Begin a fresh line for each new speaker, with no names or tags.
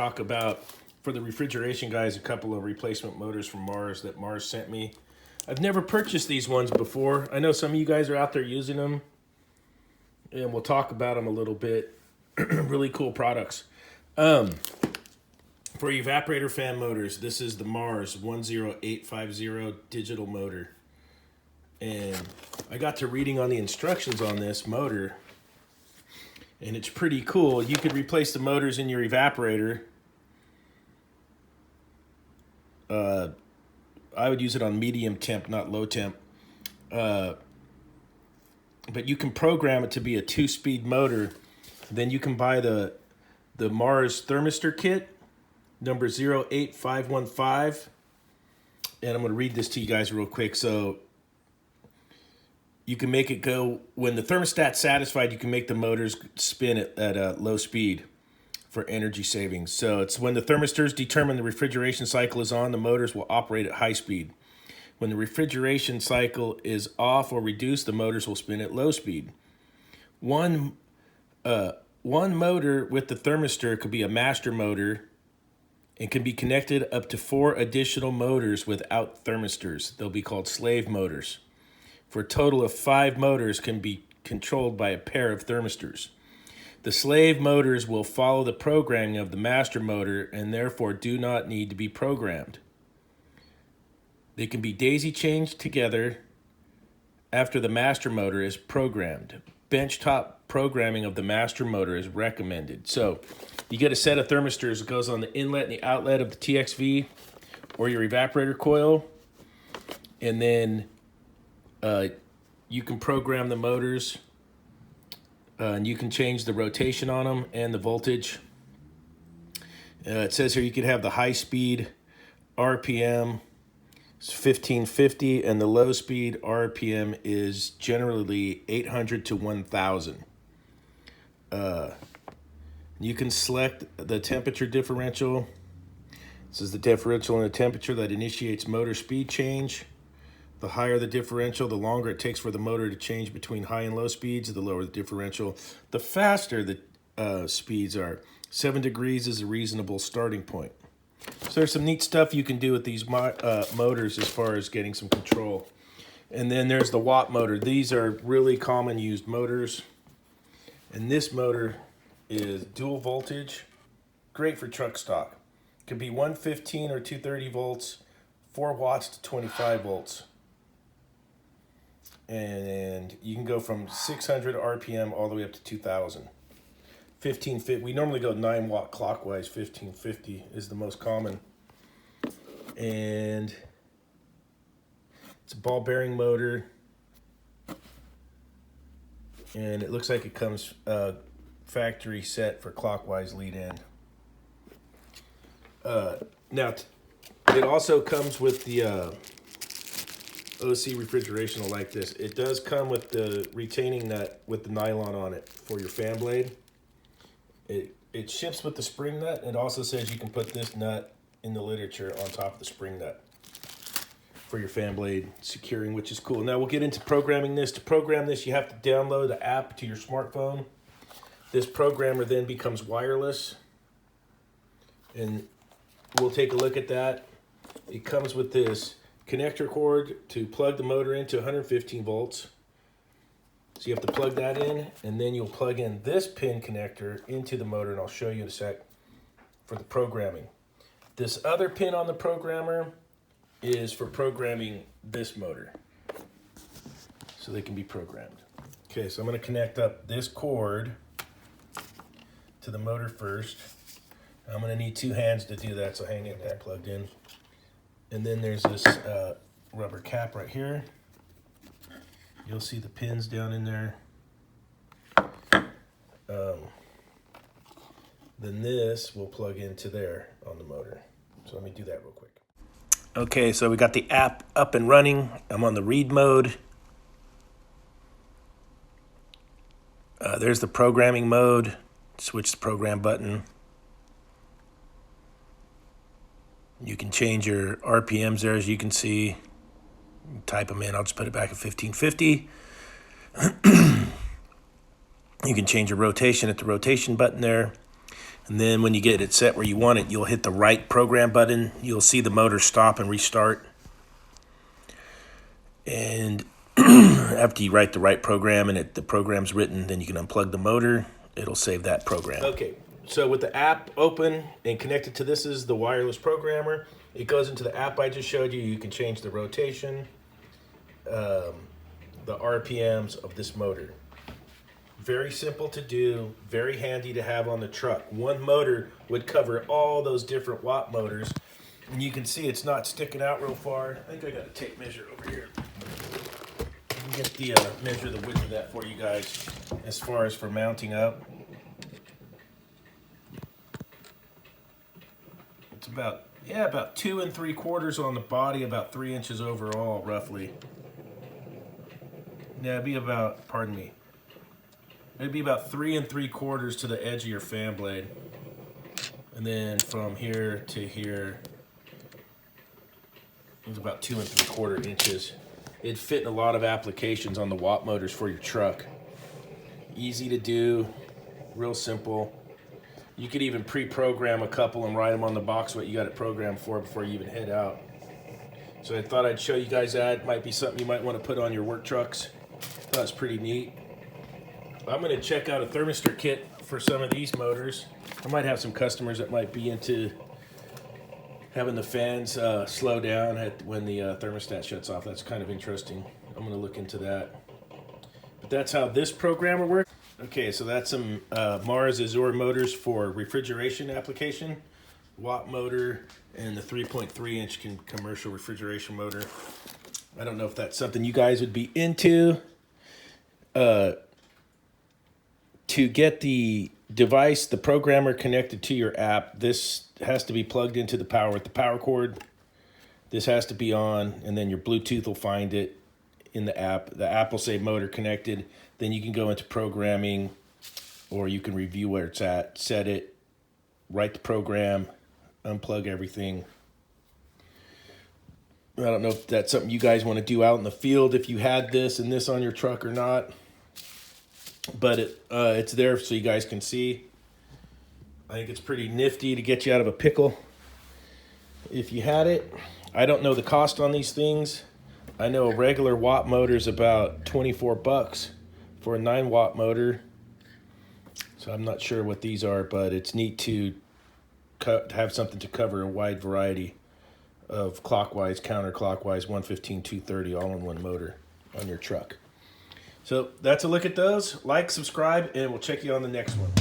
talk about, for the refrigeration guys, a couple of replacement motors from Mars that Mars sent me. I've never purchased these ones before. I know some of you guys are out there using them, and we'll talk about them a little bit. Really cool products. For evaporator fan motors, this is the Mars 10850 digital motor. And I got to reading on the instructions on this motor, and it's pretty cool. You could replace the motors in your evaporator. I would use it on medium temp, not low temp. But you can program it to be a 2-speed motor. Then you can buy the Mars thermistor kit, number 08515. And I'm going to read this to you guys real quick. So you can make it go, when the thermostat's satisfied, you can make the motors spin at a low speed for energy savings. So it's when the thermistors determine the refrigeration cycle is on, the motors will operate at high speed. When the refrigeration cycle is off or reduced, the motors will spin at low speed. One motor with the thermistor could be a master motor and can be connected up to 4 additional motors without thermistors. They'll be called slave motors. For a total of 5 motors can be controlled by a pair of thermistors. The slave motors will follow the programming of the master motor and therefore do not need to be programmed. They can be daisy chained together after the master motor is programmed. Benchtop programming of the master motor is recommended. So you get a set of thermistors that goes on the inlet and the outlet of the TXV or your evaporator coil, and then you can program the motors, and you can change the rotation on them and the voltage. It says here you could have the high speed RPM, it's 1550, and the low speed RPM is generally 800 to 1000. You can select the temperature differential. This is the differential in the temperature that initiates motor speed change. The higher the differential, the longer it takes for the motor to change between high and low speeds, the lower the differential. The faster the speeds are. 7 degrees is a reasonable starting point. So there's some neat stuff you can do with these motors as far as getting some control. And then there's the watt motor. These are really common used motors. And this motor is dual voltage, great for truck stock. It can be 115 or 230 volts, 4 watts to 25 volts. And you can go from 600 RPM all the way up to 2000. 1550, we normally go 9 watt clockwise. 1550 is the most common. And it's a ball bearing motor. And it looks like it comes factory set for clockwise lead in. Now, it also comes with the OC refrigeration like this. It does come with the retaining nut with the nylon on it for your fan blade. It ships with the spring nut. It also says you can put this nut in the literature on top of the spring nut for your fan blade securing, which is cool. Now we'll get into programming this. To program this, you have to download the app to your smartphone. This programmer then becomes wireless, and we'll take a look at that. It comes with this connector cord to plug the motor into 115 volts. So you have to plug that in, and then you'll plug in this pin connector into the motor, and I'll show you in a sec for the programming. This other pin on the programmer is for programming this motor, so they can be programmed. Okay, so I'm going to connect up this cord to the motor first. I'm going to need 2 hands to do that, so hang it there plugged in. And then there's this rubber cap right here. You'll see the pins down in there. Then this will plug into there on the motor. So let me do that real quick. Okay, so we got the app up and running. I'm on the read mode. There's the programming mode. Switch the program button. You can change your RPMs there, as you can see. Type them in. I'll just put it back at 1550. You can change your rotation at the rotation button there. And then when you get it set where you want it, you'll hit the right program button. You'll see the motor stop and restart. And after you write the right program and the program's written, then you can unplug the motor. It'll save that program. Okay, so with the app open and connected to this is the wireless programmer. It goes into the app I just showed you. You can change the rotation, the RPMs of this motor. Very simple to do, very handy to have on the truck. One motor would cover all those different watt motors. And you can see it's not sticking out real far. I think I got a tape measure over here. I can get the measure the width of that for you guys as far as for mounting up. It's about 2 3/4 on the body, about 3 inches overall, roughly. Yeah, it'd be about, pardon me. It'd be about 3 3/4 to the edge of your fan blade. And then from here to here, it's about 2 3/4 inches. It'd fit in a lot of applications on the watt motors for your truck. Easy to do, real simple. You could even pre-program a couple and write them on the box what you got it programmed for before you even head out. So I thought I'd show you guys that. Might be something you might want to put on your work trucks. Thought it's pretty neat. I'm going to check out a thermistor kit for some of these motors. I might have some customers that might be into having the fans slow down when the thermostat shuts off. That's kind of interesting. I'm going to look into that. But that's how this programmer works. Okay, so that's some Mars Azure motors for refrigeration application. Watt motor and the 3.3-inch commercial refrigeration motor. I don't know if that's something you guys would be into. To get the device, the programmer connected to your app, this has to be plugged into the power with the power cord. This has to be on, and then your Bluetooth will find it in the app. The app will say motor connected. Then you can go into programming, or you can review where it's at, set it, write the program, unplug everything. I don't know if that's something you guys want to do out in the field, if you had this and this on your truck or not. But it's there so you guys can see. I think it's pretty nifty to get you out of a pickle if you had it. I don't know the cost on these things. I know a regular watt motor is about 24 bucks for a 9-watt motor. So I'm not sure what these are, but it's neat to have something to cover a wide variety of clockwise, counterclockwise, 115, 230, all in one motor on your truck. So that's a look at those. Like, subscribe, and we'll check you on the next one.